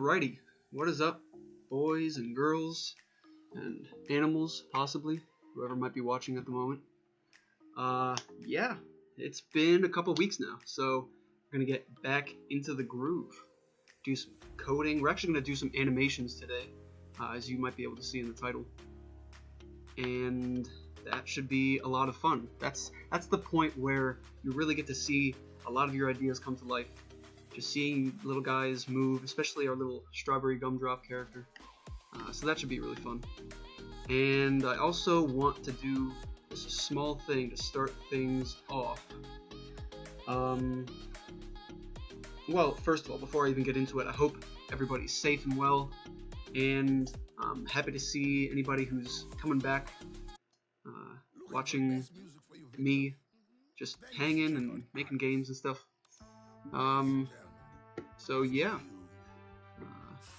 Alrighty, what is up, boys and girls, and animals, possibly, whoever might be watching at the moment. Yeah, it's been a couple weeks now, so we're gonna get back into the groove, do some coding. We're actually gonna do some animations today, as you might be able to see in the title, and that should be a lot of fun. That's the point where you really get to see a lot of your ideas come to life. Just seeing little guys move, especially our little strawberry gumdrop character. So that should be really fun. And I also want to do just a small thing to start things off. Well, first of all, before I even get into it, I hope everybody's safe and well. And I'm happy to see anybody who's coming back, watching me just hanging and making games and stuff. So yeah,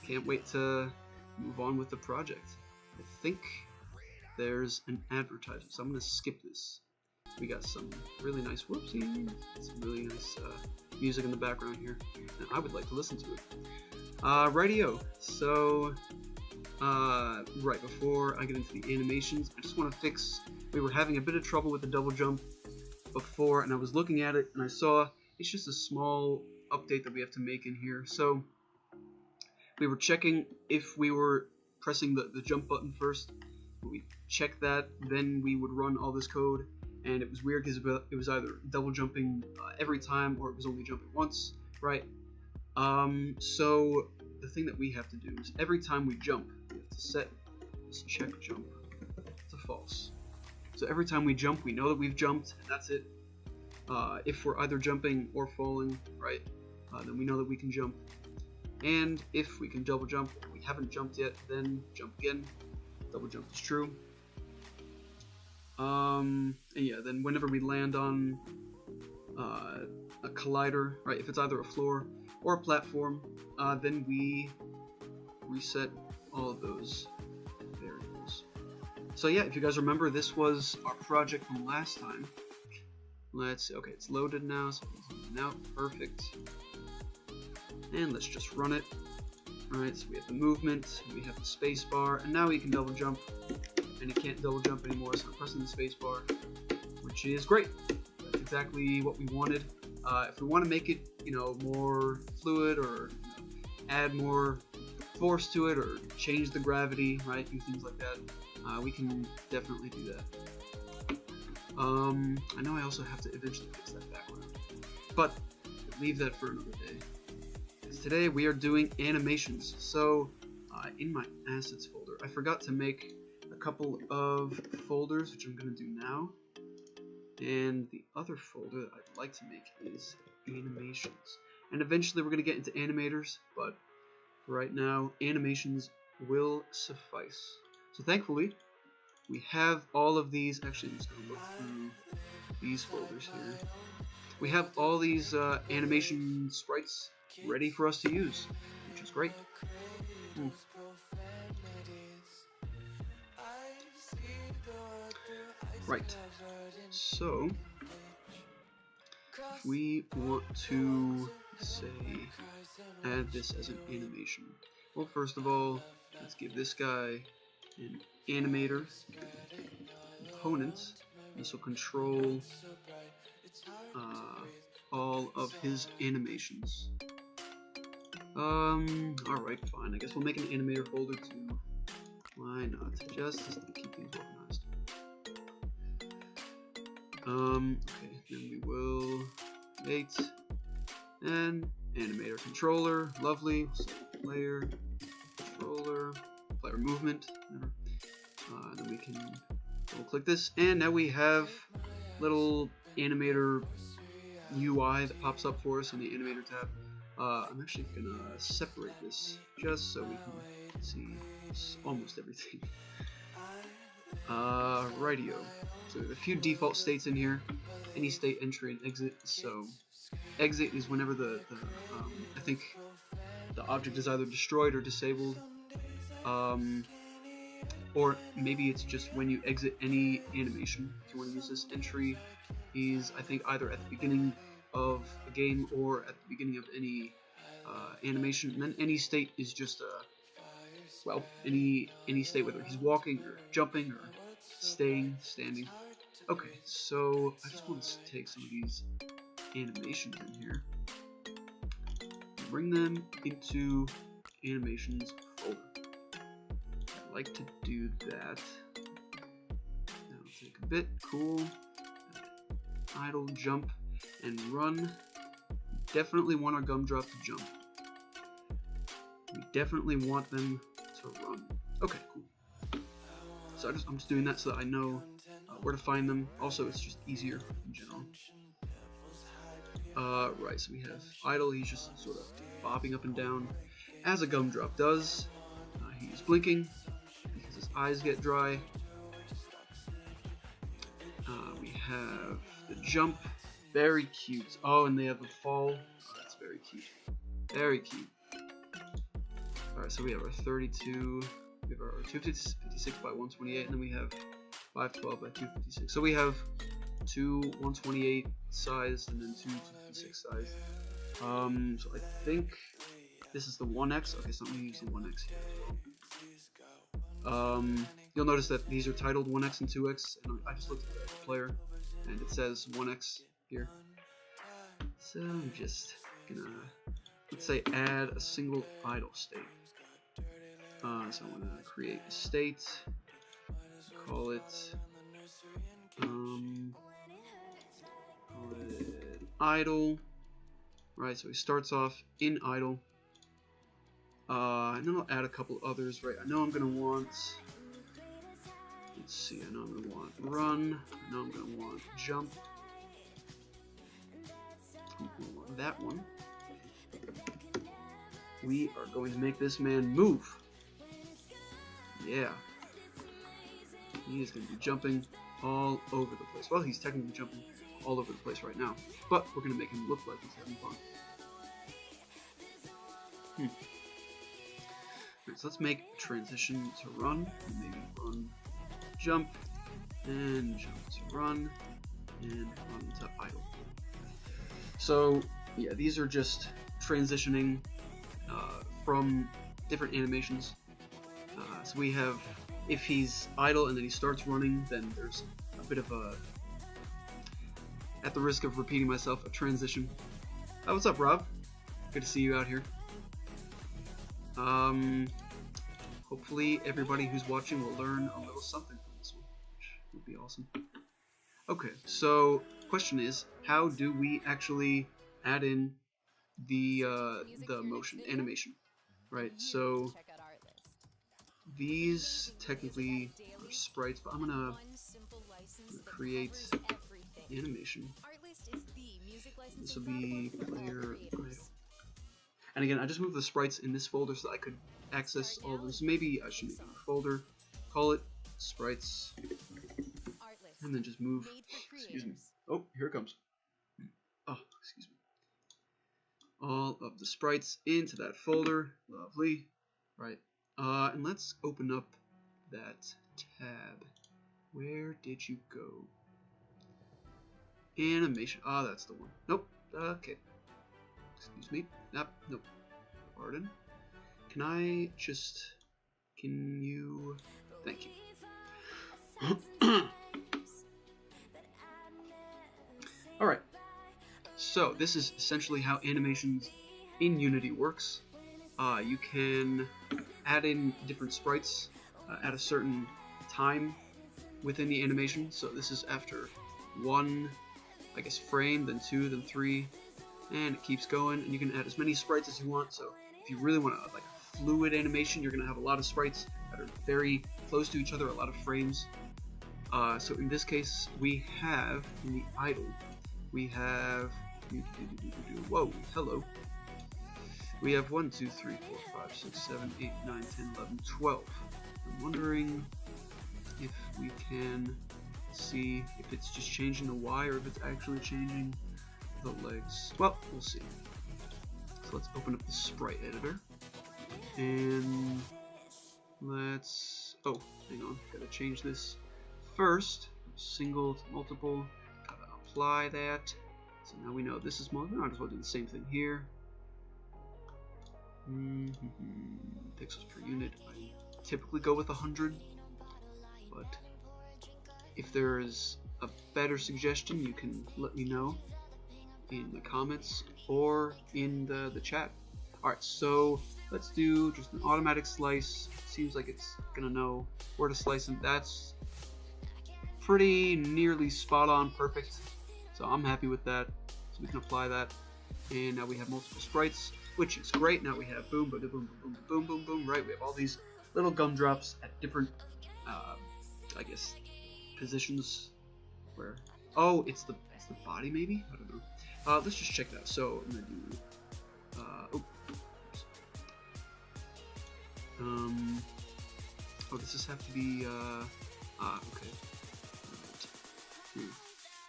can't wait to move on with the project. I think there's an advertisement, so I'm gonna skip this. We got some really nice whoopsies, some really nice music in the background here, and I would like to listen to it. Rightio. So right before I get into the animations, I just want to fix. We were having a bit of trouble with the double jump before, and I was looking at it, and I saw it's just a small update that we have to make in here. So we were checking if we were pressing the jump button first. We checked that, then we would run all this code, and it was weird because it was either double jumping every time or it was only jumping once, right? So the thing that we have to do is every time we jump, we have to set this check jump to false. So every time we jump, we know that we've jumped, and that's it. If we're either jumping or falling, right, then we know that we can jump. And if we can double jump and we haven't jumped yet, then jump again. Double jump is true. And yeah, then whenever we land on a collider, right, if it's either a floor or a platform, then we reset all of those variables. So yeah, if you guys remember, this was our project from last time. Let's see, okay, it's loaded now, so now perfect. And let's just run it. Alright, so we have the movement, we have the space bar, and now we can double jump. And it can't double jump anymore, so I'm pressing the space bar, which is great. That's exactly what we wanted. If we want to make it, more fluid, or add more force to it, or change the gravity, right, and things like that, we can definitely do that. I know I also have to eventually fix that background, but leave that for another day. Today we are doing animations. So in my assets folder, I forgot to make a couple of folders, which I'm going to do now. And the other folder that I'd like to make is animations. And eventually we're going to get into animators, but for right now, animations will suffice. So thankfully, we have all of these. Actually, I'm just going to look through these folders here. We have all these animation sprites ready for us to use, which is great. Right, so if we want to, say, add this as an animation, well, first of all, let's give this guy an animator component. This will control all of his animations. Alright, fine. I guess we'll make an animator folder too. Why not? Just to keep things organized. Okay, then we will create an animator controller. Lovely. So player, controller, player movement, whatever. Then we can double click this, and now we have little animator UI that pops up for us in the animator tab. I'm actually gonna separate this just so we can see almost everything. Rightio. So we have a few default states in here. Any state, entry, and exit. So exit is whenever I think the object is either destroyed or disabled. Or maybe it's just when you exit any animation. If you want to use this, entry is, I think, either at the beginning of a game or at the beginning of any animation, and then any state is just well, any state, whether he's walking or jumping or staying, standing. Okay, so I just want to take some of these animations in here, bring them into animations folder. I like to do that. Now take a bit, cool, idle, jump, and run. Definitely want our gumdrop to jump. We definitely want them to run. Okay, cool. So I'm just doing that so that I know where to find them. Also, it's just easier in general. Right, so we have idle. He's just sort of bopping up and down, as a gumdrop does. He's blinking because his eyes get dry. We have the jump. Very cute. Oh, and they have a fall. Oh, that's very cute. Very cute. Alright, so we have our 32, we have our 256 by 128, and then we have 512 by 256. So we have two 128 sized and then two 256 sized. So I think this is the 1x. Okay, so I'm going to use the 1x here as well. You'll notice that these are titled 1x and 2x, and I just looked at the player, and it says 1x here. So I'm just gonna, let's say, add a single idle state. So I'm gonna create a state, call it idle. Right, so he starts off in idle. And then I'll add a couple others. Right, I know I'm gonna want. Let's see. I know I'm gonna want run. I know I'm gonna want jump. I'm gonna want that one. We are going to make this man move. Yeah. He is going to be jumping all over the place. Well, he's technically jumping all over the place right now, but we're going to make him look like he's having fun. Right, so let's make transition to run. Maybe run, jump, and jump to run, and run to idle. So, yeah, these are just transitioning from different animations. So we have, if he's idle and then he starts running, then there's a bit of a, at the risk of repeating myself, a transition. What's up, Rob? Good to see you out here. Hopefully everybody who's watching will learn a little something from this one, which would be awesome. Okay, so question is, how do we actually add in the motion animation, right? So these technically are sprites, but I'm gonna create animation. This will be player idle. And again, I just moved the sprites in this folder so that I could access all of them. So maybe I should make a new folder, call it sprites, and then just move. Excuse me. Oh, here it comes. Oh, excuse me. All of the sprites into that folder. Lovely. Right. And let's open up that tab. Where did you go? Animation. Ah, that's the one. Nope. Okay. Excuse me. Nope. Nope. Pardon. Can I just... Can you... Thank you. Alright. So, this is essentially how animations in Unity works. You can add in different sprites at a certain time within the animation. So this is after one, I guess, frame, then two, then three, and it keeps going. And you can add as many sprites as you want. So if you really want to like a fluid animation, you're going to have a lot of sprites that are very close to each other, a lot of frames. So in this case, we have in the idle, we have whoa, hello. We have 1, 2, 3, 4, 5, 6, 7, 8, 9, 10, 11, 12. I'm wondering if we can see if it's just changing the Y or if it's actually changing the legs. Well, we'll see. So let's open up the sprite editor. And let's, oh, hang on, gotta change this first. Single to multiple, gotta apply that. So now we know this is multiple. I might as well do the same thing here. Pixels per unit. I typically go with 100, but if there is a better suggestion, you can let me know in the comments or in the chat. Alright, so let's do just an automatic slice. Seems like it's gonna know where to slice, and that's pretty nearly spot on perfect. So I'm happy with that. So we can apply that. And now we have multiple sprites, which is great. Now we have boom, boom, boom, boom, boom, boom, boom, boom, right? We have all these little gumdrops at different, I guess, positions. Where? Oh, it's the body maybe? I don't know. Let's just check that out. So I'm gonna do. Oh, does this have to be? Okay. Right.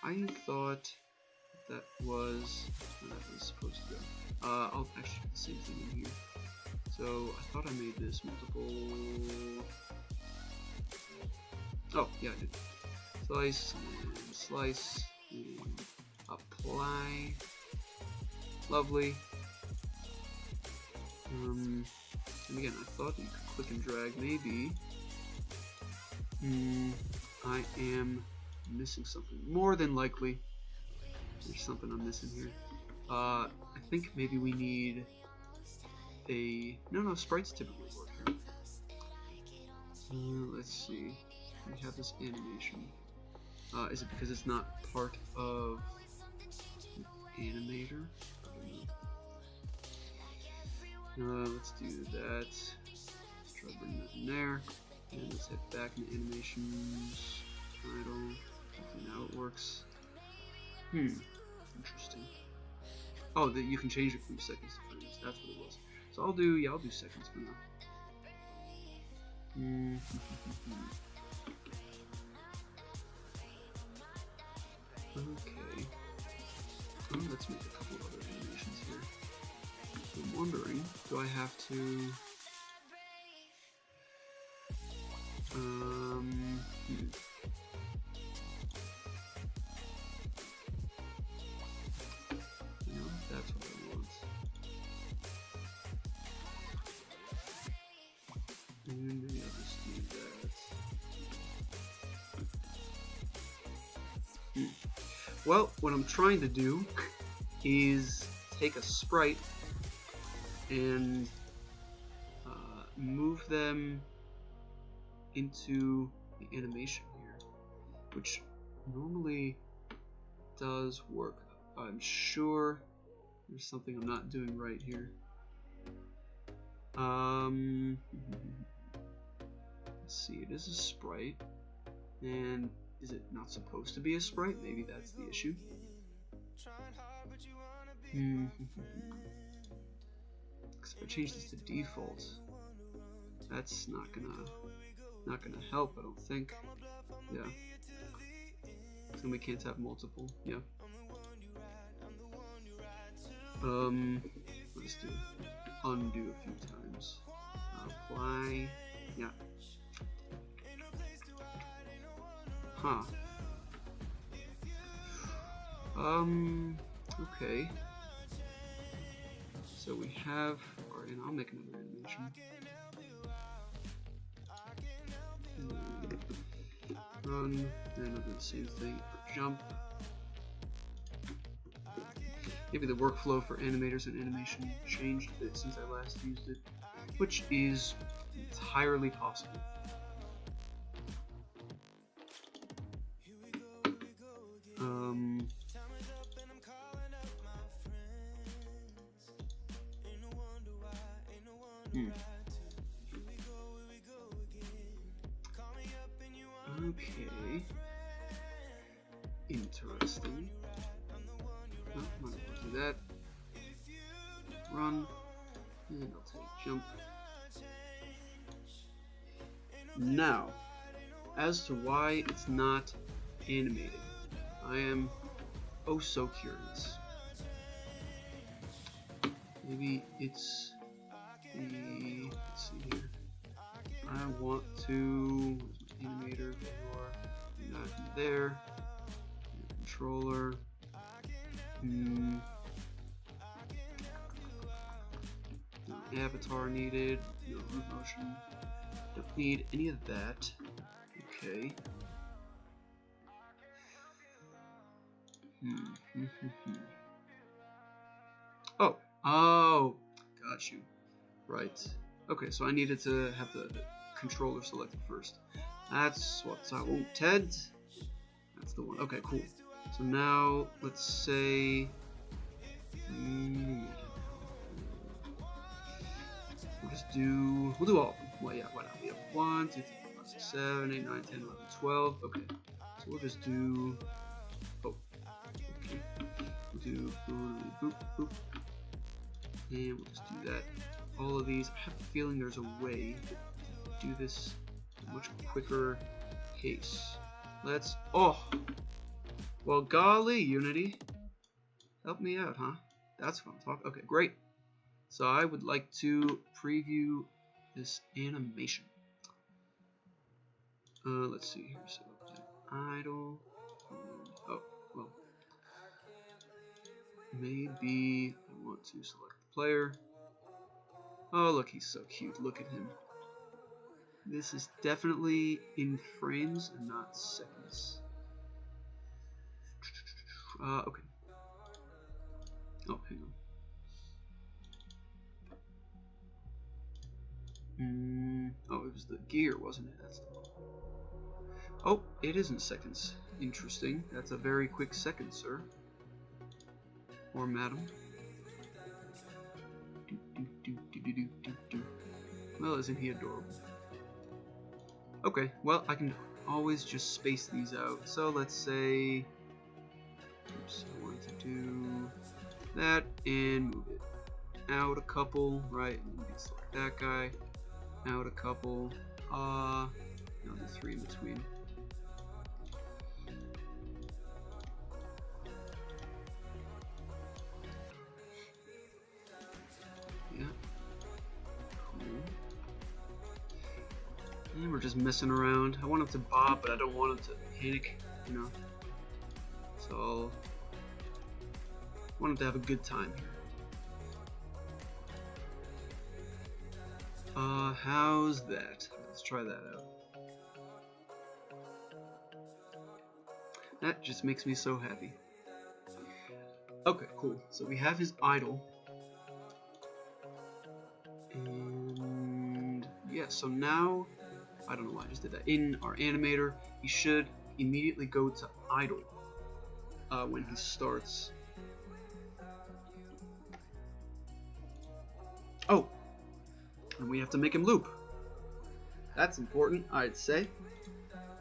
I thought that was supposed to go. I'll actually do the same thing in here. So I thought I made this multiple. Oh yeah, I did. Slice, and slice, and apply. Lovely. And again, I thought you could click and drag. Maybe I am missing something. More than likely, there's something I'm missing here. I think maybe we need a... No, sprites typically work here. Let's see. We have this animation. Is it because it's not part of an animator? Let's do that. Let's try to bring that in there. And let's head back into animations. Title. Okay, now it works. Interesting. Oh, that you can change it from seconds to frames. That's what it was. So I'll do seconds for now. Okay. Let's make a couple other animations here. I'm wondering, do I have to? That's what I want. And maybe I'll just do that. Well, what I'm trying to do is take a sprite and move them into the animation here, which normally does work. I'm sure there's something I'm not doing right here. Let's see, it is a sprite, and is it not supposed to be a sprite? Maybe that's the issue. Because if I change this to default, that's not gonna help, I don't think. Yeah. So we can't have multiple. Yeah. Let's do undo a few times. Apply. Yeah. Huh. Okay. So we have, alright, and I'll make another animation. Run, and I'll do the same thing. Jump. Maybe the workflow for animators and animation changed a bit since I last used it, which is entirely possible. Okay. Interesting. No, I'm not going to do that. Run. And I'll take jump. Now, as to why it's not animated, I am oh so curious. Maybe it's the, let's see here. I want to, where's my animator? Not there. Controller. No, avatar needed, no move motion, don't need any of that. Okay. Oh, got you. Right. Okay, so I needed to have the controller selected first. That's what I wanted. That's the one. Okay, cool. So now let's say we'll do all of them. Well, yeah, why not? We have 1, 2, 3, 4, 5, 6, 7, 8, 9, 10, 11, 12. Okay, so we'll just do. Oh, okay. We'll do boop, boop, and we'll just do that. All of these. I have a feeling there's a way to do this at a much quicker pace. Let's. Oh, well, golly, Unity, help me out, huh? That's what I'm talking. Okay, great. So I would like to preview this animation. Let's see here. So idle. Oh, well. Maybe I want to select the player. Oh, look, he's so cute. Look at him. This is definitely in frames and not seconds. Okay. Oh, hang on. Oh, it was the gear, wasn't it? That's the one. Oh, it isn't seconds. Interesting. That's a very quick second, sir. Or madam. Well, isn't he adorable? Okay, well, I can always just space these out. So let's say, oops, I wanted to do that and move it out a couple, right? And maybe select that guy. Out a couple. No, the 3 in between. Yeah. Cool. And we're just messing around. I want him to bob, but I don't want him to panic, you know. So I want him to have a good time here. How's that? Let's try that out. That just makes me so happy. Okay, cool. So we have his idle. And yeah, so now, I don't know why I just did that. In our animator, he should immediately go to idle when he starts. Oh! And we have to make him loop. That's important, I'd say.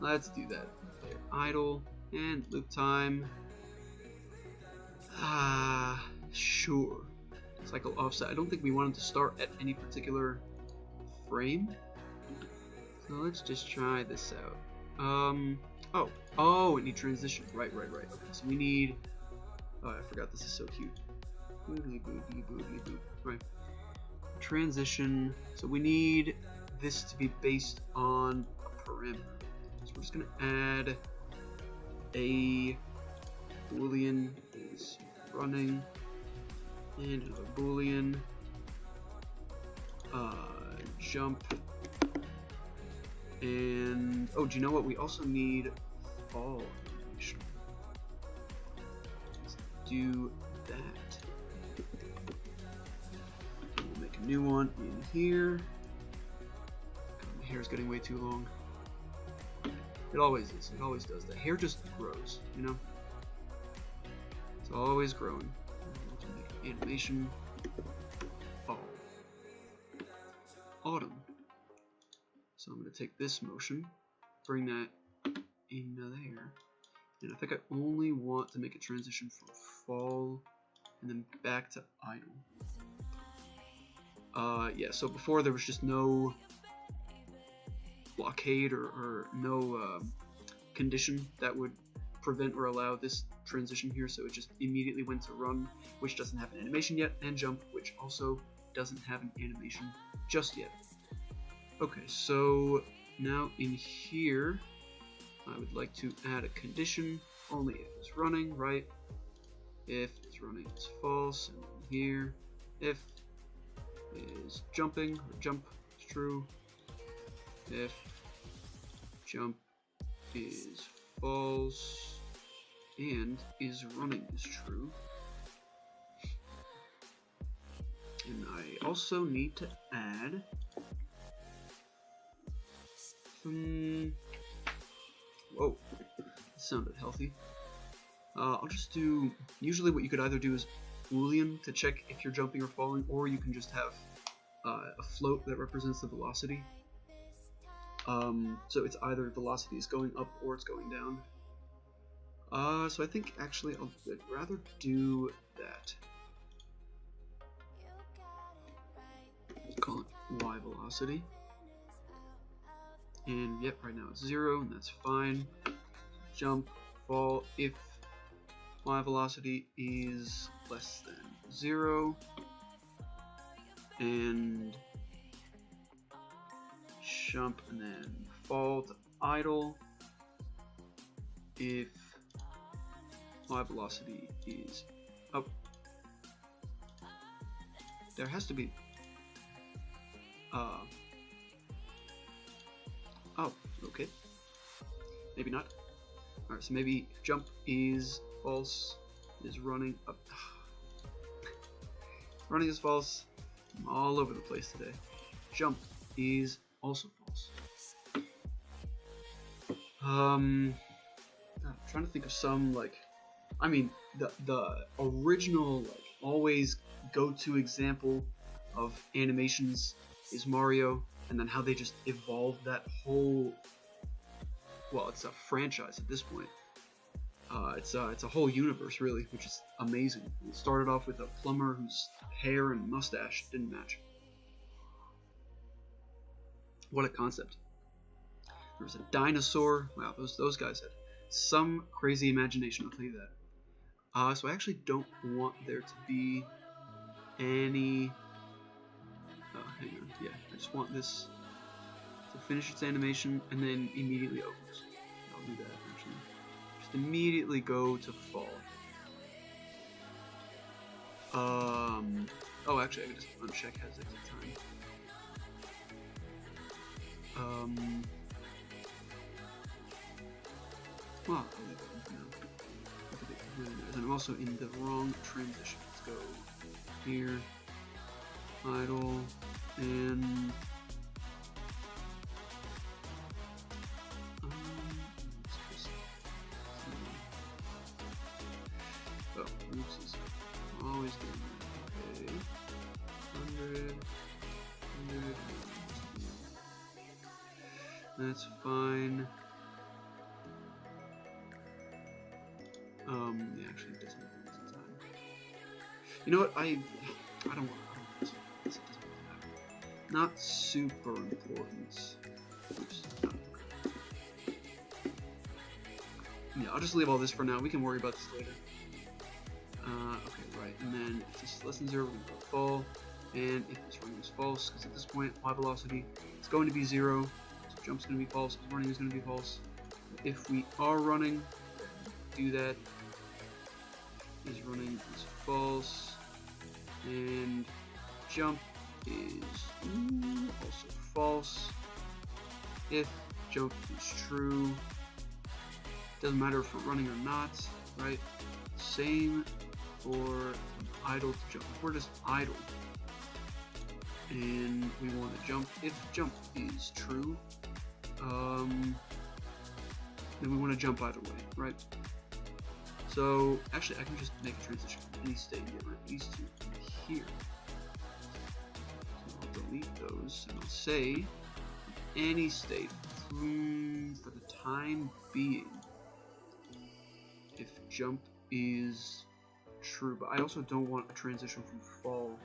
Let's do that. Player idle and loop time. Sure. Cycle offset. I don't think we want him to start at any particular frame. So let's just try this out. Oh, it needs transition. Right. Okay, so we need. Oh, I forgot this is so cute. Right. Transition. So we need this to be based on a parameter. So we're just gonna add a boolean is running and another boolean jump, and oh, do you know what? We also need fall animation. Let's do that. We'll make a new one in here. My hair's getting way too long. It always is. It always does. The hair just grows, you know? It's always growing. We'll make animation. Fall. Autumn. So I'm going to take this motion, bring that in there, and I think I only want to make a transition from fall and then back to idle. Yeah, so before there was just no blockade or no condition that would prevent or allow this transition here, so it just immediately went to run, which doesn't have an animation yet, and jump, which also doesn't have an animation just yet. Okay, so now in here I would like to add a condition only if it's running, right? If it's running, it's false. And here, if is jumping, or jump is true. If jump is false and is running is true. And I also need to add some... Whoa, that sounded healthy. I'll just do... Usually what you could either do is Boolean to check if you're jumping or falling, or you can just have a float that represents the velocity. So it's either velocity is going up or it's going down. So I think actually I'd rather do that. Call it y velocity. And yep, right now it's 0, and that's fine. Jump, fall, if y velocity is less than 0, and jump and then fall to idle if y velocity is up. There has to be oh, okay. Maybe not. Alright, so maybe jump is false, is running up. Running is false. I'm all over the place today. Jump is also false. I'm trying to think of some, like, I mean, the original, like, always go-to example of animations is Mario, and then how they just evolved that whole, well, it's a franchise at this point. It's a whole universe, really, which is amazing. It started off with a plumber whose hair and mustache didn't match. What a concept. There was a dinosaur. Wow, those guys had some crazy imagination, I'll tell you that. So I actually don't want there to be any... hang on. Yeah, I just want this to finish its animation and then immediately opens. I'll do that, actually. Just immediately go to fall. Oh, actually, I can just uncheck has exit time. Well, I'll leave that for now. And I'm also in the wrong transition. Let's go here, idle, and oh, oops, is always doing that. Okay, 100, 100. That's fine. Yeah, actually, it doesn't have exit time. You know what? I don't want this. It doesn't matter. Not super important. Oops. Yeah, I'll just leave all this for now. We can worry about this later. Okay, right. And then if this is less than 0, we're going to go fall. And if this running is false, because at this point, y velocity is going to be 0. So jump's going to be false, because running is going to be false. If we are running, do that. Is running is false, and jump is also false. If jump is true, doesn't matter if we're running or not, right? Same for idle to jump. If we're just idle and we want to jump, if jump is true, then we want to jump either way, right? So, actually, I can just make a transition from any state and get rid of these two here. So I'll delete those, and I'll say, any state, for the time being, if jump is true, but I also don't want a transition from fall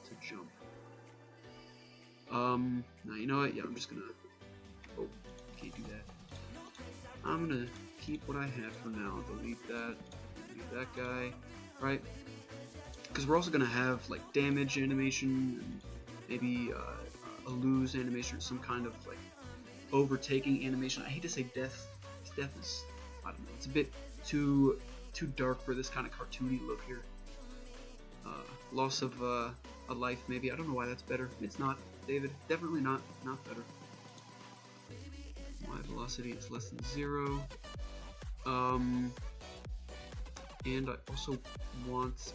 to jump. Now, you know what? Yeah, I'm just gonna... Oh, can't do that. I'm gonna keep what I have for now. Delete that. Delete that guy. Right? Because we're also gonna have like damage animation and maybe a lose animation or some kind of like overtaking animation. I hate to say death. Death is, I don't know. It's a bit too dark for this kind of cartoony look here. Loss of a life, maybe. I don't know why that's better. It's not, David. Definitely not better. Y velocity is less than 0. And I also want...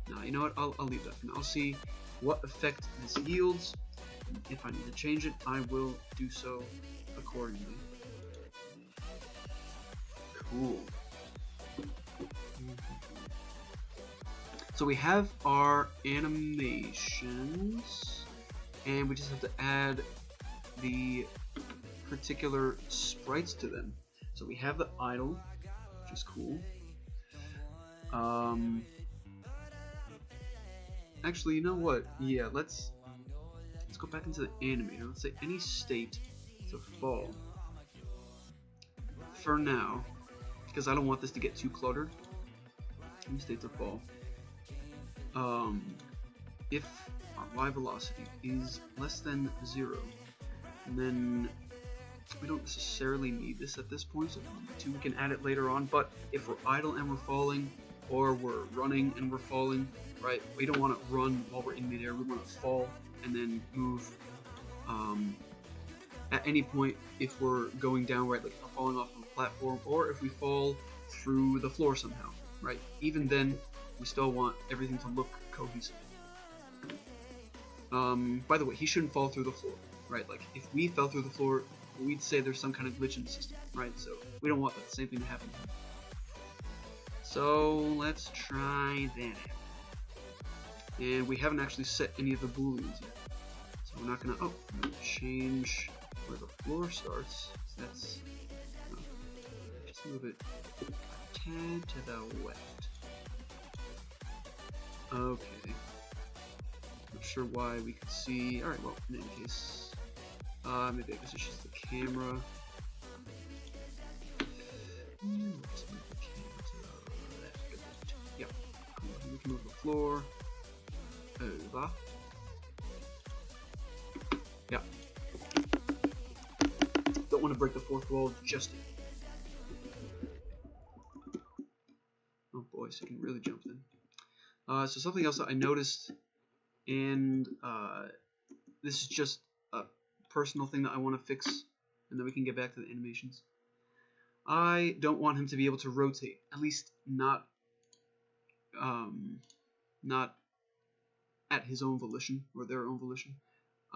no, you know what? I'll leave that for now. I'll see what effect this yields. If I need to change it, I will do so accordingly. Cool. So we have our animations, and we just have to add the particular sprites to them. So we have the idle, which is cool. Actually, you know what? Yeah, let's go back into the animator. Let's say any state to fall for now, because I don't want this to get too cluttered. Any state to fall. If our y velocity is less than 0, and then we don't necessarily need this at this point, so we can add it later on. But if we're idle and we're falling, or we're running and we're falling, right? We don't want to run while we're in midair. We want to fall and then move. At any point, if we're going down, right, like if we're falling off of a platform, or if we fall through the floor somehow, right? Even then, we still want everything to look cohesive. By the way, he shouldn't fall through the floor, right? Like, if we fell through the floor, we'd say there's some kind of glitch in the system, right? So we don't want that same thing to happen. So let's try that out. And we haven't actually set any of the booleans yet. So we're not gonna, I'm gonna change where the floor starts. So that's, just move it a tad to the left. Okay. Not sure why we could see. Alright, well, in any case, maybe I guess it's just the camera. Let's move the camera to the left a bit. Yep. We can move the floor over. Yep. Don't want to break the fourth wall just yet. Oh boy, so you can really jump in. So something else that I noticed, and this is just a personal thing that I want to fix, and then we can get back to the animations. I don't want him to be able to rotate, at least not at his own volition or their own volition.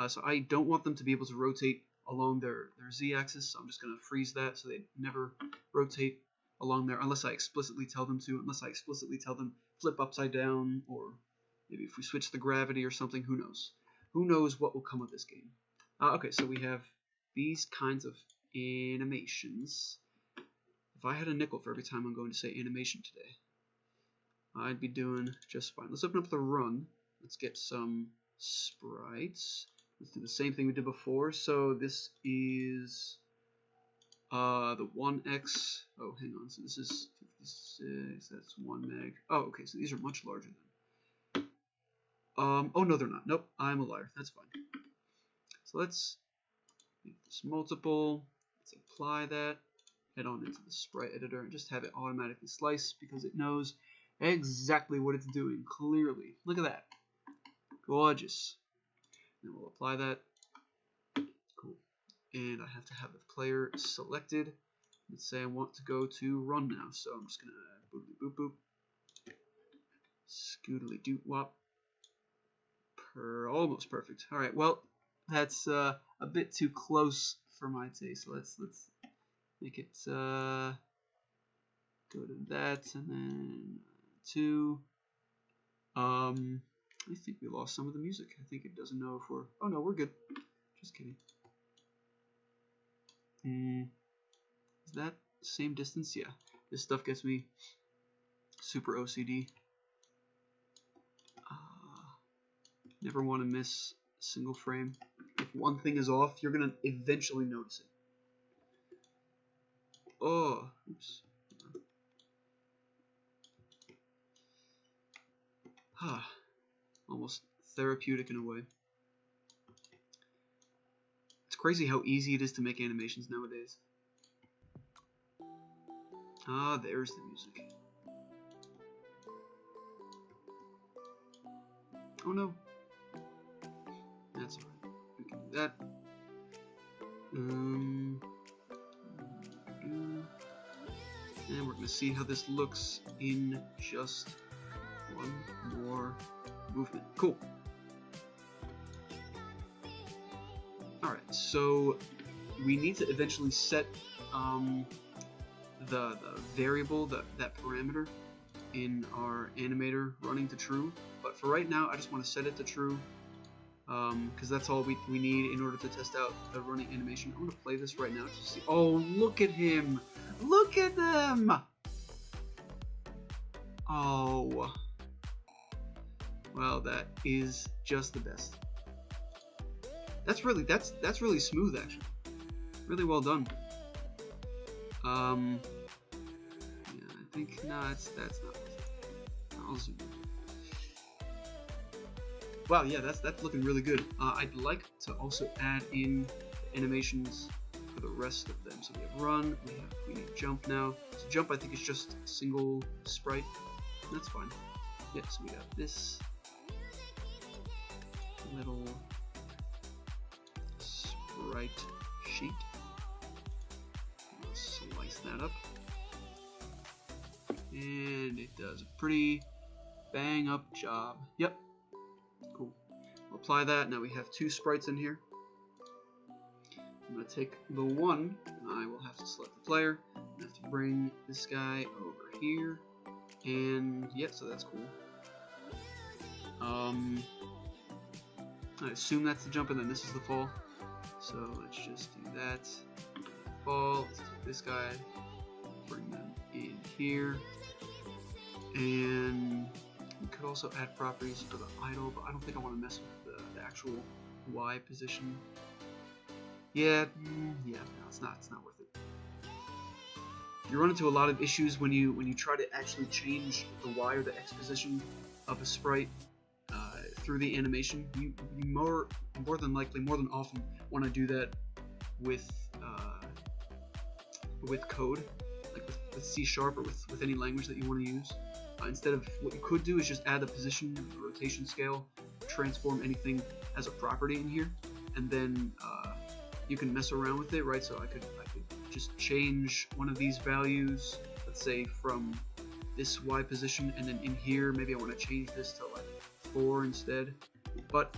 So I don't want them to be able to rotate along their z-axis. So I'm just going to freeze that so they never rotate along there unless I explicitly tell them to, unless I explicitly tell them flip upside down, or maybe if we switch the gravity or something, who knows? Who knows what will come of this game? Okay, so we have these kinds of animations. If I had a nickel for every time I'm going to say animation today, I'd be doing just fine. Let's open up the run. Let's get some sprites. Let's do the same thing we did before. So this is the 1x. Oh, hang on. So this is 56. That's 1 meg. Oh, okay. So these are much larger than. Oh no, they're not. Nope, I'm a liar. That's fine. So let's make this multiple. Let's apply that. Head on into the sprite editor and just have it automatically slice because it knows exactly what it's doing. Clearly, look at that. Gorgeous. Then we'll apply that. Cool. And I have to have the player selected. Let's say I want to go to run now. So I'm just gonna boopity boop boop. Scootily doot wop. Almost perfect. All right. Well, that's a bit too close for my taste. Let's make it go to that and then 2. I think we lost some of the music. I think it doesn't know if we're... Oh no, we're good. Just kidding. Is that same distance? Yeah. This stuff gets me super OCD. Never want to miss a single frame. If one thing is off, you're going to eventually notice it. Oh, oops. Almost therapeutic in a way. It's crazy how easy it is to make animations nowadays. There's the music. Oh no. That's alright. We can do that. And we're going to see how this looks in just one more movement. Cool. Alright, so we need to eventually set the variable, that parameter in our animator running to true. But for right now, I just want to set it to true because that's all we need in order to test out the running animation. I'm going to play this right now to see. Oh, look at him! Look at them! Oh. Well, that is just the best. That's really smooth, actually. Really well done. Yeah, I think that's not. I'll zoom in. Wow, yeah, that's looking really good. I'd like to also add in animations for the rest of them. So we have run, we need jump now. So jump, I think, is just a single sprite. That's fine. Yeah, so we got this little sprite sheet. We'll slice that up, and it does a pretty bang up job. Yep. Cool. We'll apply that. Now we have two sprites in here. I'm going to take the one, and I will have to select the player. I have to bring this guy over here. And yeah, so that's cool. I assume that's the jump, and then this is the fall. So let's just do that. Fall. Let's take this guy, bring them in here, and we could also add properties for the idle, but I don't think I want to mess with the actual Y position. Yeah, no, it's not worth it. You run into a lot of issues when you try to actually change the Y or the X position of a sprite through the animation. You more than often want to do that with code, like with C# or with any language that you want to use. Instead of, what you could do is just add the position, the rotation scale, transform anything as a property in here, and then you can mess around with it, right? So I could just change one of these values, let's say from this Y position, and then in here maybe I want to change this to like 4 instead. But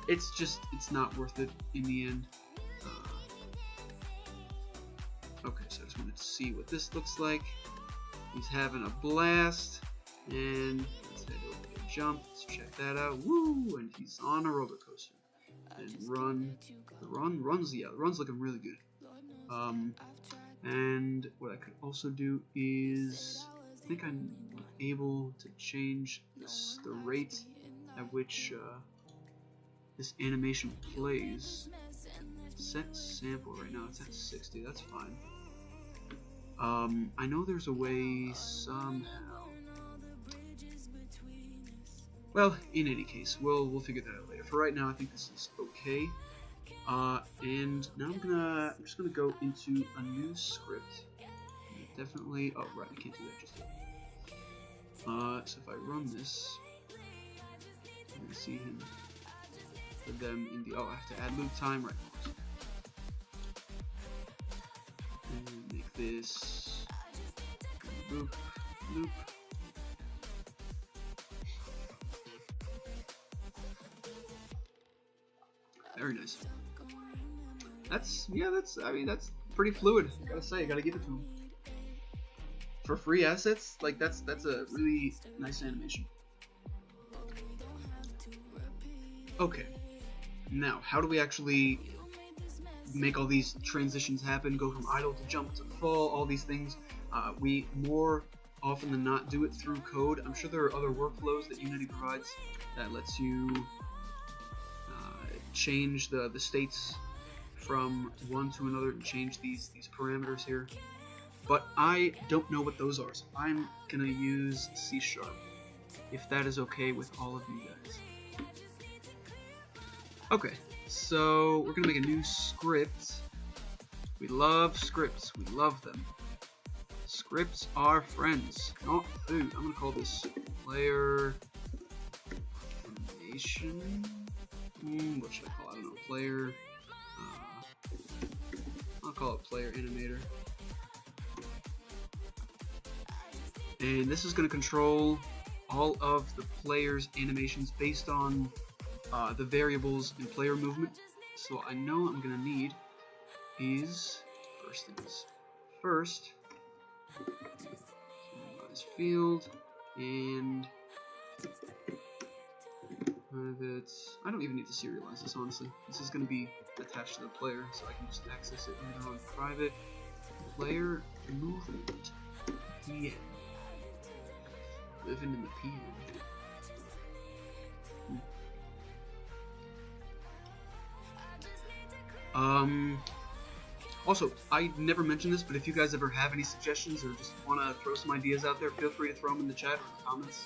it's not worth it in the end. Okay, so I just wanted to see what this looks like. He's having a blast, and let's head over to jump. Let's check that out. Woo! And he's on a roller coaster. And run. The run's looking really good. And what I could also do is, I think I'm able to change the rate at which this animation plays. Set sample right now. It's at 60. That's fine. I know there's a way somehow. Well, in any case, we'll figure that out later. For right now, I think this is okay. And now I'm just gonna go into a new script. Definitely. Oh, right, I can't do that just yet. So if I run this, I'm gonna see him. Put them in the. Oh, I have to add loop time, right? And make this loop. Very nice. That's pretty fluid. I gotta say, I gotta give it to him. For free assets, like that's a really nice animation. Okay, now how do we actually make all these transitions happen? Go from idle to jump to fall, all these things. We more often than not do it through code. I'm sure there are other workflows that Unity provides that lets you change the states from one to another and change these parameters here. But I don't know what those are, so I'm gonna use C#, if that is okay with all of you guys. Okay, so we're gonna make a new script. We love scripts, we love them. Scripts are friends, not food. I'm gonna call this player animation. What should I call it? I don't know. Player. I'll call it player animator. And this is going to control all of the player's animations based on the variables in player movement. So I know I'm going to need is first this field and private. I don't even need to serialize this, honestly. This is going to be attached to the player, so I can just access it later on. Private player movement PM. Living in the PM. Also, I never mentioned this, but if you guys ever have any suggestions or just want to throw some ideas out there, feel free to throw them in the chat or in the comments.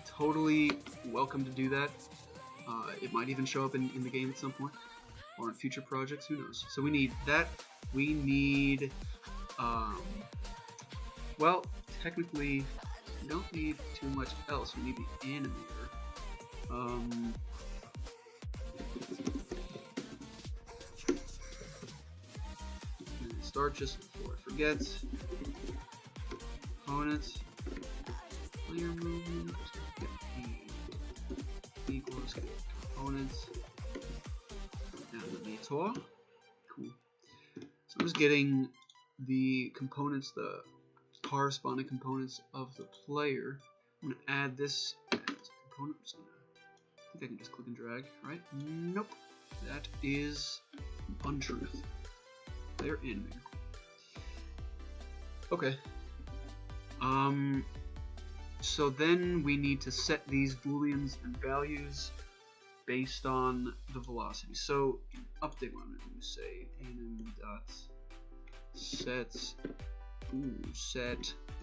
Totally welcome to do that. It might even show up in the game at some point, or in future projects, who knows. So we need that. We need, well, technically, we don't need too much else. We need the animator. Start just before I forget. Components. Player movement. Equals components. Animator. Cool. So I'm just getting the components, the corresponding components of the player. I'm gonna add this as a component. I think I can just click and drag, right? Nope. That is untruth. Player animator. Okay. So then we need to set these booleans and values based on the velocity. So update, what I'm going to say anim dot set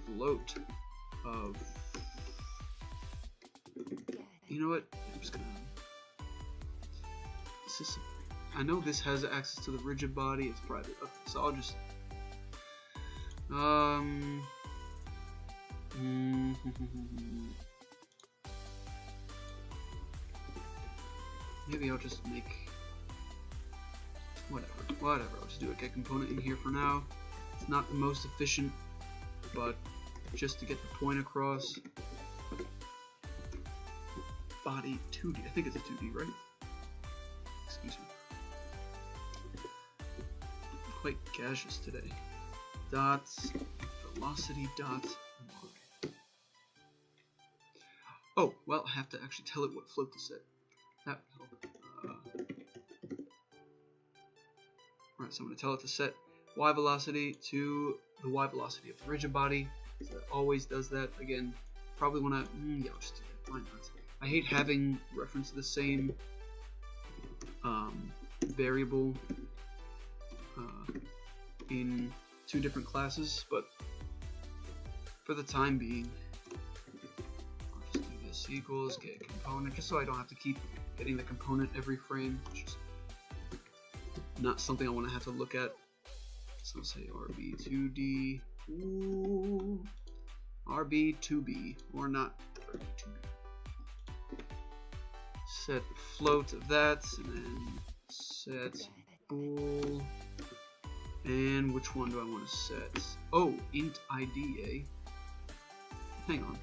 float of. You know what? I'm just gonna. I know this has access to the rigid body. It's private. Okay, so I'll just. Maybe I'll just make whatever. I'll just do a get component in here for now. It's not the most efficient, but just to get the point across. Body 2D. I think it's a 2D, right? Excuse me. I'm quite gaseous today. Dots velocity dot. Oh, well, I have to actually tell it what float to set. That would help. Alright, so I'm going to tell it to set y velocity to the y velocity of the rigid body. So it always does that. Again, probably want to. Yeah, I'll just do that. Why not? I hate having reference to the same variable in two different classes, but for the time being, equals get component, just so I don't have to keep getting the component every frame, which is not something I want to have to look at. So I'll say RB2D, ooh, RB2B, or not RB2B. Set the float of that, and then set bool, and which one do I want to set? Oh, int IDA. Hang on.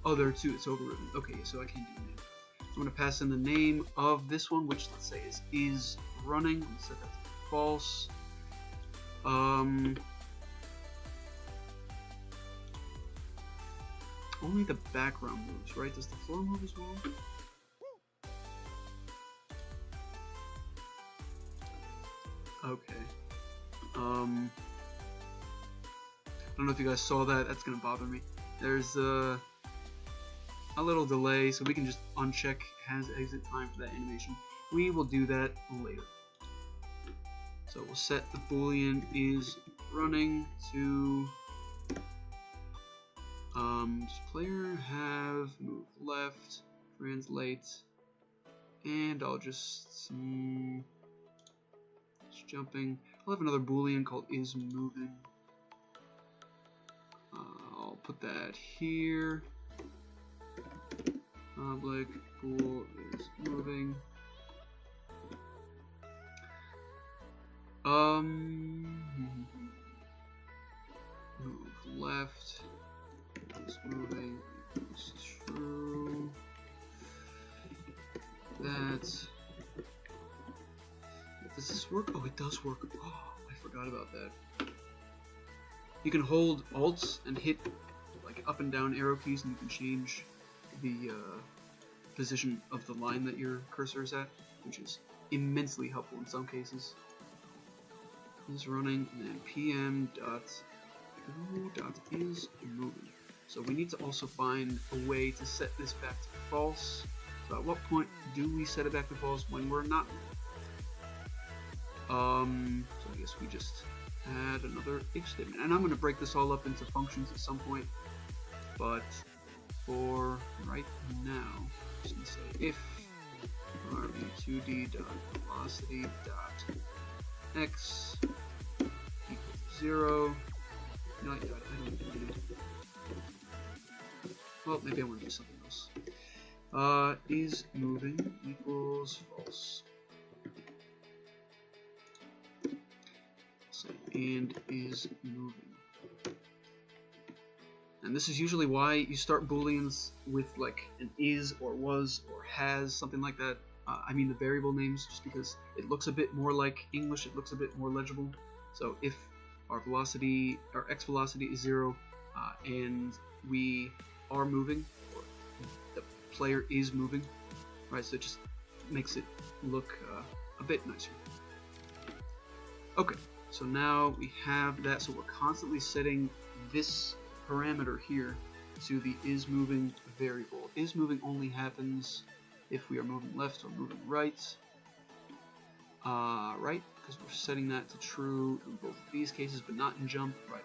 Oh, there are two. It's overridden. Okay, so I can't do name. So I'm going to pass in the name of this one, which let's say is running. I'm going to set that to false. Only the background moves, right? Does the floor move as well? Okay. I don't know if you guys saw that. That's going to bother me. There's a little delay, so we can just uncheck has exit time for that animation. We will do that later. So we'll set the boolean is running to player have move left, translate, and I'll just jumping. I'll have another boolean called is moving. I'll put that here. Public pool is moving. Move left. Is moving. Equals true. That. Does this work? Oh, it does work. Oh, I forgot about that. You can hold Alt and hit like up and down arrow keys, and you can change the position of the line that your cursor is at, which is immensely helpful in some cases. Is running, and then PM dot is moving. So we need to also find a way to set this back to false. So at what point do we set it back to false when we're not moving? So I guess we just add another if statement, and I'm going to break this all up into functions at some point, but for right now, I'm just going to say if rb2d dot velocity dot x equals 0. No, I don't need it. Well, maybe I want to do something else. Is moving equals false. And is moving. And this is usually why you start booleans with like an is or was or has, something like that. I mean the variable names, just because it looks a bit more like English, it looks a bit more legible. So if our velocity, our x velocity is 0, and we are moving, or the player is moving, right? So it just makes it look a bit nicer. Okay. So now we have that, so we're constantly setting this parameter here to the isMoving variable. IsMoving only happens if we are moving left or moving right. Right, because we're setting that to true in both of these cases, but not in jump, right.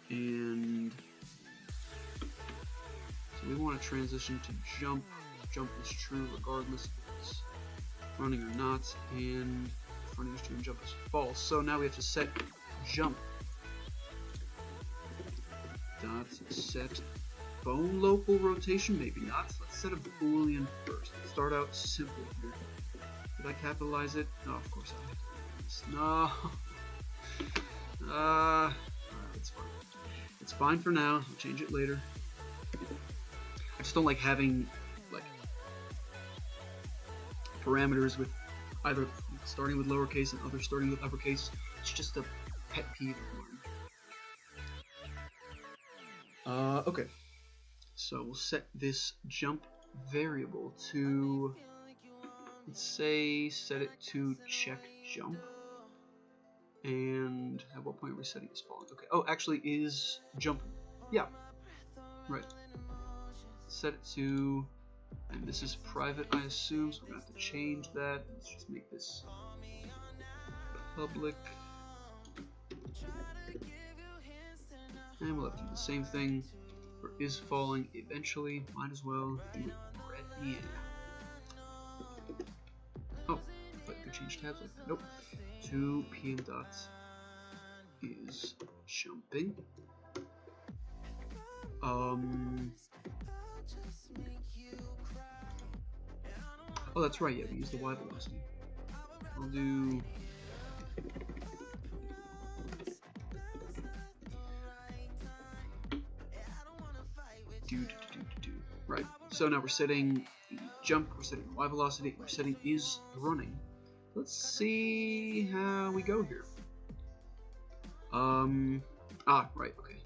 And so we want to transition to jump. Jump is true regardless if it's running or not, and running is true and jump is false. So now we have to set jump dot set bone local rotation. Maybe not. Let's set a boolean first. Let's start out simple here. Did I capitalize it? No, of course I did. No. It's fine. It's fine for now. I'll change it later. I just don't like having like parameters with either starting with lowercase and others starting with uppercase. It's just a pet peeve of mine. Okay, so we'll set this jump variable to, let's say, set it to check jump. And at what point are we setting this falling? Okay, oh, actually is jumping. Yeah, right. Set it to, and this is private, I assume, so we're going to have to change that. Let's just make this public. And we'll have to do the same thing for is falling eventually. Might as well do it right at the end. Oh, I thought you could change tabs like that. Nope. To PM dot is jumping. Oh, that's right, yeah, we use the Y velocity. I'll do right. So now we're setting jump, we're setting Y velocity, we're setting is running. Let's see how we go here. Right, okay.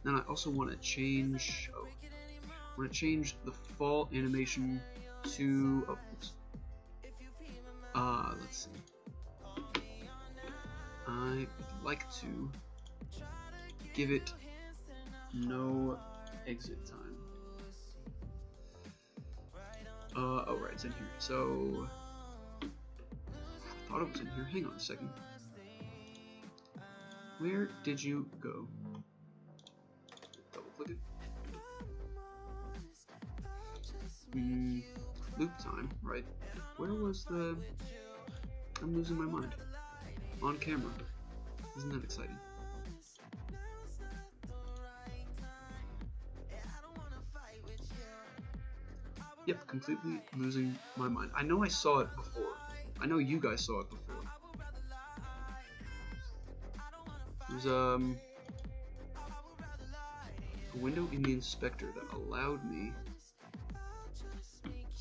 Then I also want to change, I want to change the fall animation to, let's see. I would like to give it no exit time. Oh right, it's in here. So, I thought it was in here. Hang on a second. Where did you go? Double click it. Loop time, right? Where was the... I'm losing my mind. On camera. Isn't that exciting? Yep, completely losing my mind. I know I saw it before. I know you guys saw it before. There's a window in the inspector that allowed me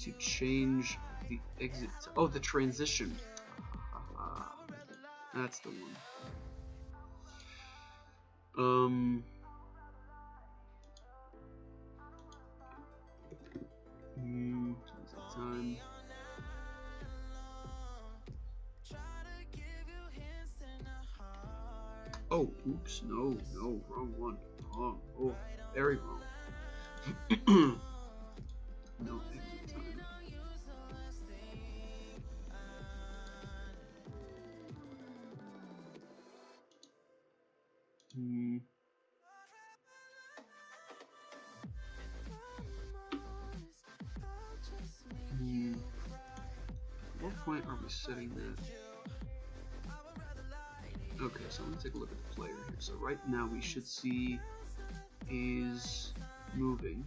to change the exit. Oh, the transition. That's the one. Time. Oh, oops, no, wrong one. Wrong. Oh, very wrong. No, exit time. What point are we setting that? Okay, so I'm gonna take a look at the player here. So right now we should see is moving.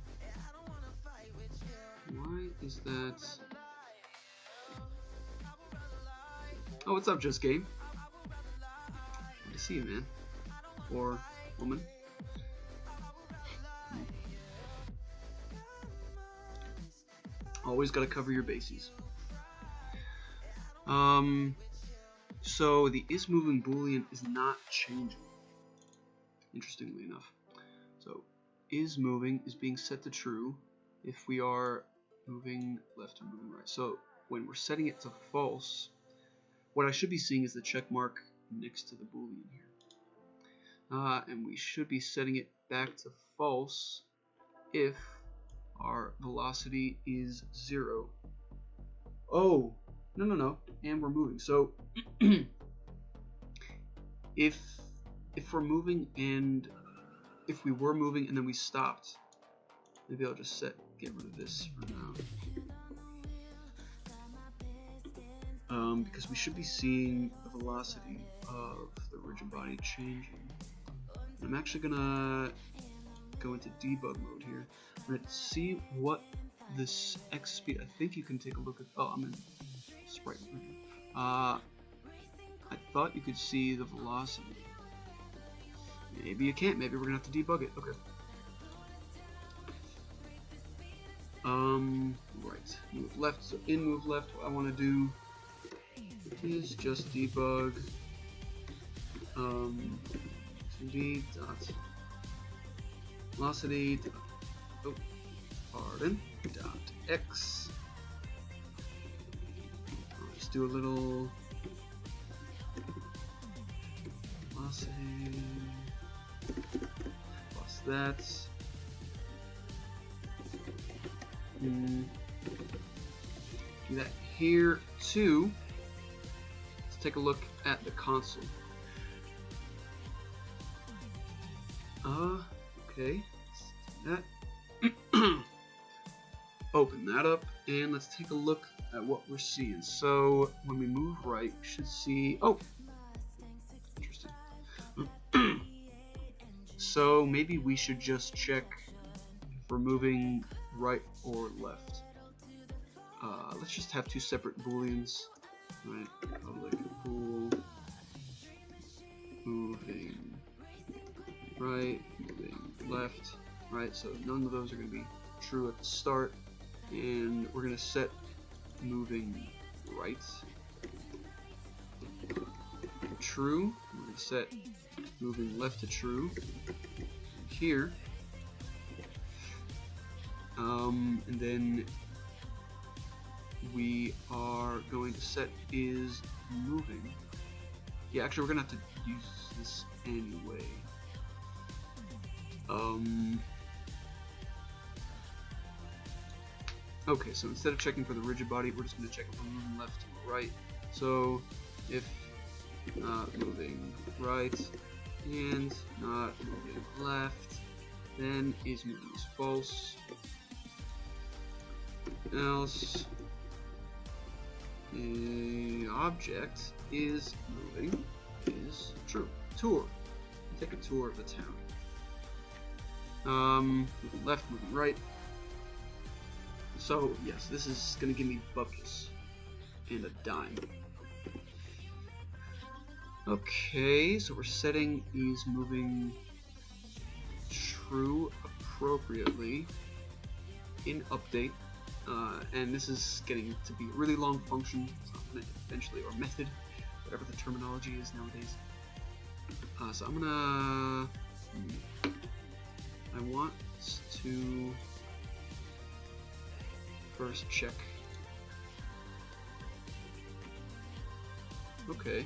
Why is that? Oh, what's up, Just Game? Good to see you, man. Or woman. Always gotta cover your bases. So the is moving boolean is not changing. Interestingly enough. So is moving is being set to true if we are moving left or moving right. So when we're setting it to false, what I should be seeing is the check mark next to the boolean here. And we should be setting it back to false if our velocity is 0. Oh, no, and we're moving. So if we're moving and if we were moving and then we stopped, maybe I'll just get rid of this for now. Because we should be seeing the velocity of the rigid body changing. I'm actually gonna go into debug mode here. I'm gonna see what this X speed. I think you can take a look at. Oh, I'm in sprite mode. I thought you could see the velocity. Maybe you can't. Maybe we're gonna have to debug it. Okay. Right. Move left. So in move left. What I want to do is just debug. 2D dot velocity. Dot x. I'll just do a little velocity plus that. Do that here too. Let's take a look at the console. Okay. Let's do that. Open that up and let's take a look at what we're seeing. So when we move right, we should see. Oh, interesting. So maybe we should just check if we're moving right or left. Let's just have two separate booleans. Right, public bool moving right, moving left. Right, so none of those are going to be true at the start, and we're going to set moving right true. We're going to set moving left to true here, and then we are going to set is moving. Yeah, actually we're going to have to use this anyway. Okay, so instead of checking for the rigid body, we're just going to check if we're moving left or right. So if not moving right and not moving left, then is moving is false. Else the object is moving is true. Tour. Take a tour of the town. Moving left, moving right. So yes, this is gonna give me buckets and a dime. Okay, so we're setting these moving true appropriately in update, and this is getting to be a really long function eventually, or method, whatever the terminology is nowadays. So I'm gonna, I want to first check. Okay.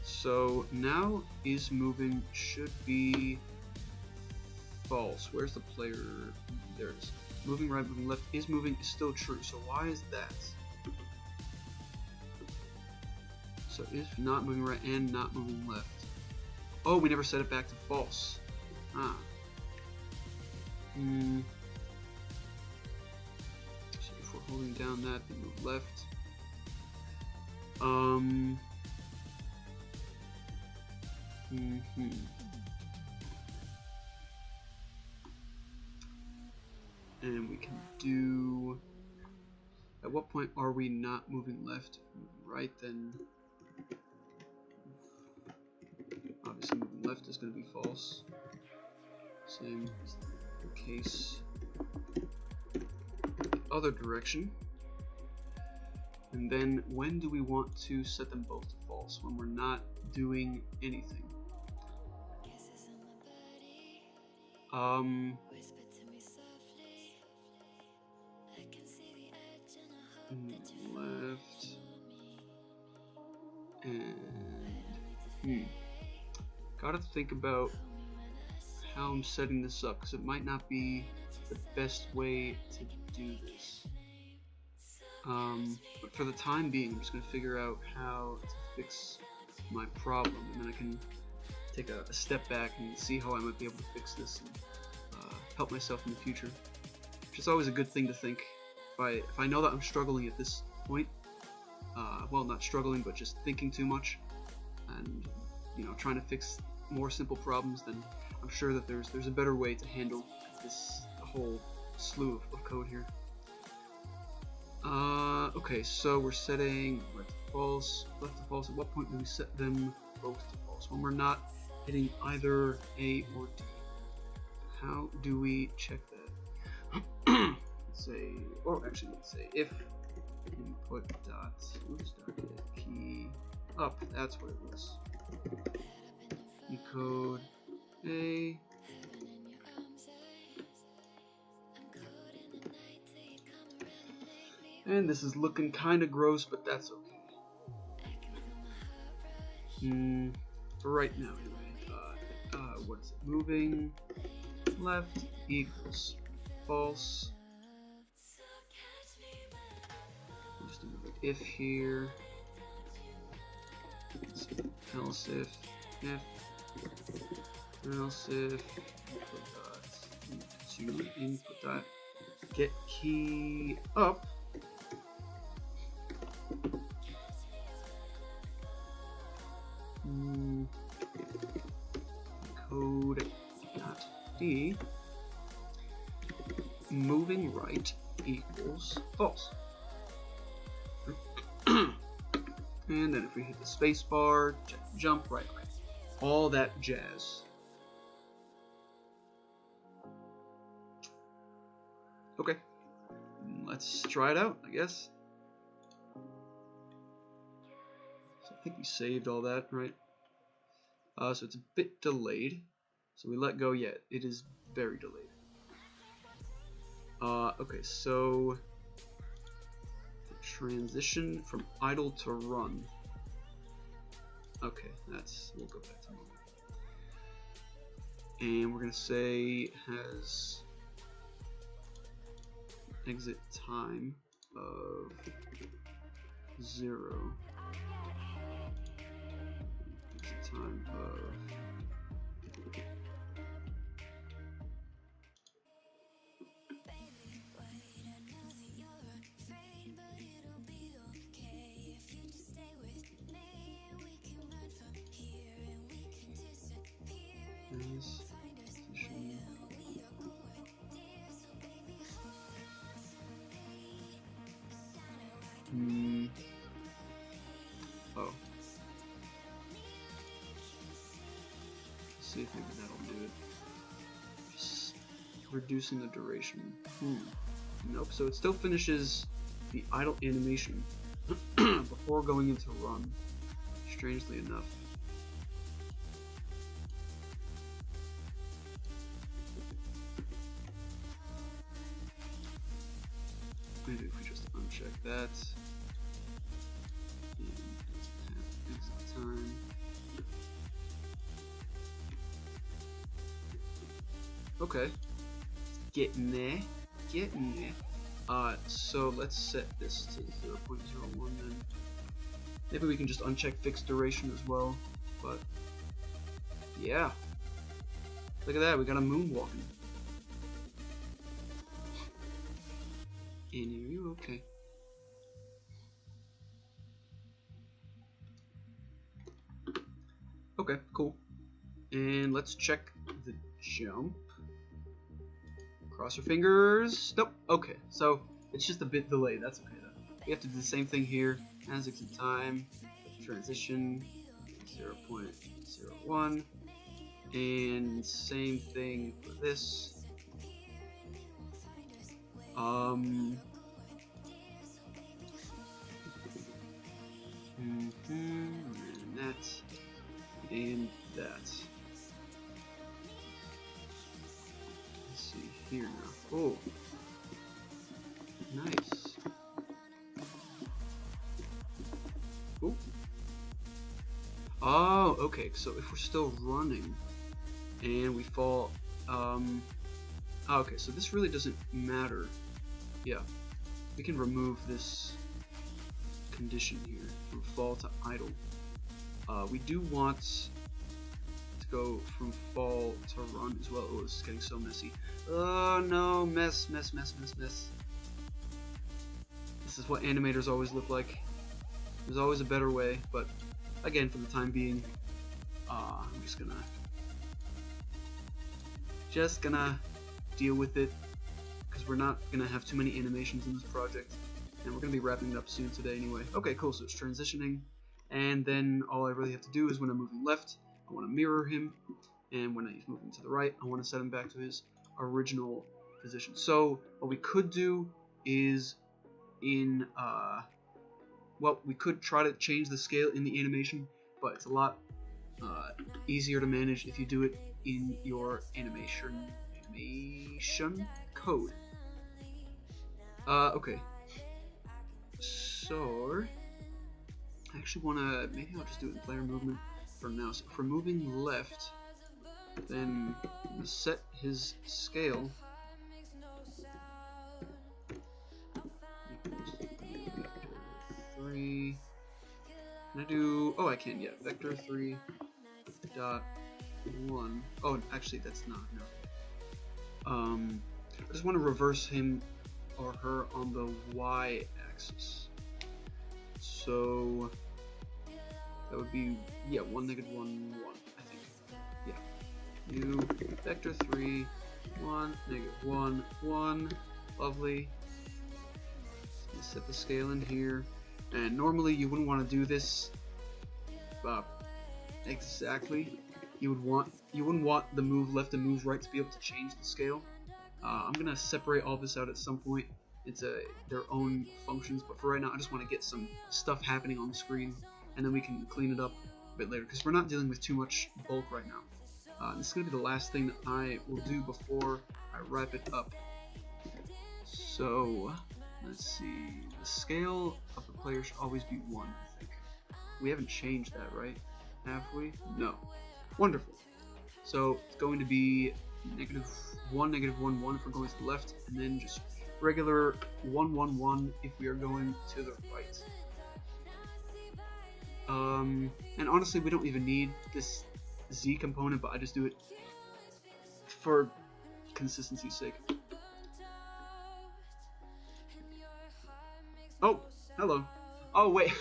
So now is moving should be false. Where's the player? There it is. Moving right, moving left is moving is still true. So why is that? So if not moving right and not moving left. Oh, we never set it back to false. Ah. So if we're holding down that, we move left. And we can do. At what point are we not moving left? Moving right, then obviously moving left is going to be false. Same is the case the other direction. And then when do we want to set them both to false? When we're not doing anything. Left and gotta think about how I'm setting this up, because it might not be the best way to do this. But for the time being, I'm just gonna figure out how to fix my problem, and then I can take a step back and see how I might be able to fix this and help myself in the future, which is always a good thing to think. If I know that I'm struggling at this point, well, not struggling, but just thinking too much, and trying to fix more simple problems, then I'm sure that there's a better way to handle this whole slew of code here. Okay, so we're setting right to false, left to false. At what point do we set them both to false? When we're not hitting either A or D. How do we check that? Let's say if input dot get key up. That's what it was. Decode A. And this is looking kind of gross, but that's okay. For right now, anyway. What is it? Moving left equals false. Just do an if here. Else if input dot get key up. Code dot D. Moving right equals false. And then if we hit the space bar, jump right, all that jazz. Okay, let's try it out, I guess. So I think we saved all that, right? So it's a bit delayed. So we let go yet. It is very delayed. Okay, so the transition from idle to run. Okay, we'll go back to mobile. And we're gonna say has exit time of 0. Exit time of Actually, I think that'll do it. Just reducing the duration. Nope, so it still finishes the idle animation before going into run, strangely enough. Maybe if we just uncheck that. And exit time. Okay. Getting there. Getting there. So let's set this to 0.01 then. Maybe we can just uncheck fixed duration as well. But yeah. Look at that, we got a moonwalking. And are you okay? Okay, cool. And let's check the jump. Cross your fingers. Nope. Okay, so it's just a bit delayed. That's okay though. We have to do the same thing here. As exit time, transition 0.01, and same thing for this. And that, and that. Let's see here now. Oh, nice. Oh. Oh, okay. So if we're still running and we fall, okay. So this really doesn't matter. Yeah, we can remove this condition here from fall to idle. We do want to go from fall to run as well. Oh, this is getting so messy. Oh no, mess. This is what animators always look like. There's always a better way, but again, for the time being, I'm just gonna deal with it, because we're not gonna have too many animations in this project, and we're gonna be wrapping it up soon today anyway. Okay, cool. So it's transitioning, and then all I really have to do is when I'm moving left, I want to mirror him, and when he's moving to the right, I want to set him back to his original position. So what we could do is well, we could try to change the scale in the animation, but it's a lot easier to manage if you do it in your animation code. Okay. So I actually wanna, maybe I'll just do it in player movement for now. So if we're moving left, then I'm gonna set his scale. Can I do, oh I can, yeah, vector 3 dot 1. Oh, actually that's not, no. I just want to reverse him or her on the y axis. So that would be, yeah, 1, -1, 1, I think. Yeah. New vector 3, 1, -1, 1. Lovely. Let's set the scale in here. And normally you wouldn't want to do this exactly. You wouldn't want the move left and move right to be able to change the scale. I'm gonna separate all this out at some point into their own functions, but for right now I just want to get some stuff happening on the screen, and then we can clean it up a bit later, because we're not dealing with too much bulk right now. This is gonna be the last thing that I will do before I wrap it up. So let's see, the scale of the player should always be 1, I think. We haven't changed that, right? Have we? No. Wonderful. So it's going to be -1, -1, 1 if we're going to the left, and then just regular 1, 1, 1 if we are going to the right. And honestly, we don't even need this Z component, but I just do it for consistency's sake. Oh, hello. Oh, wait.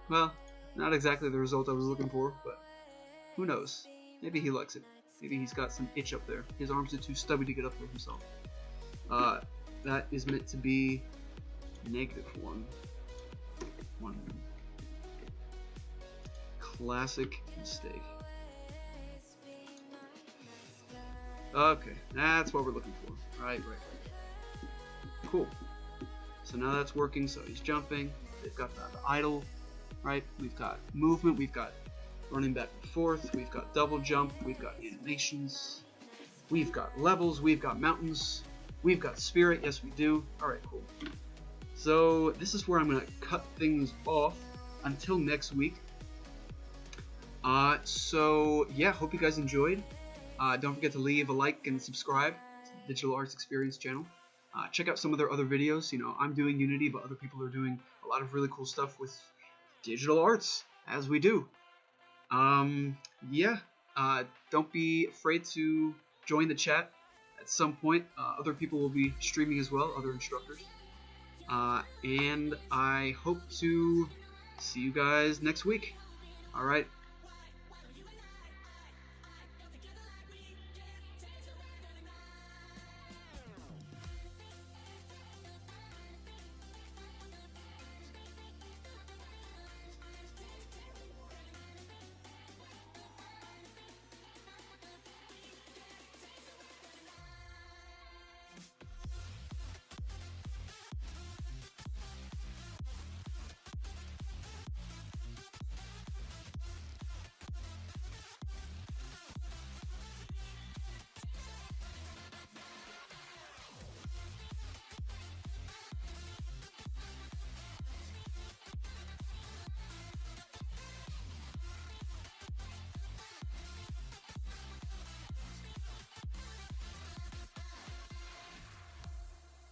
Well, not exactly the result I was looking for, but who knows? Maybe he likes it. Maybe he's got some itch up there. His arms are too stubby to get up there himself. That is meant to be -1. Classic mistake. Okay, that's what we're looking for. Right. Cool. So now that's working, so he's jumping. They've got the idle, right? We've got movement, we've got running back and forth, we've got double jump, we've got animations, we've got levels, we've got mountains, we've got spirit, yes we do. Alright, cool. So this is where I'm going to cut things off until next week. So yeah, hope you guys enjoyed. Don't forget to leave a like and subscribe to the Digital Arts Experience channel. Check out some of their other videos. You know, I'm doing Unity, but other people are doing a lot of really cool stuff with digital arts, as we do. Yeah, don't be afraid to join the chat at some point. Other people will be streaming as well, other instructors. And I hope to see you guys next week. Alright,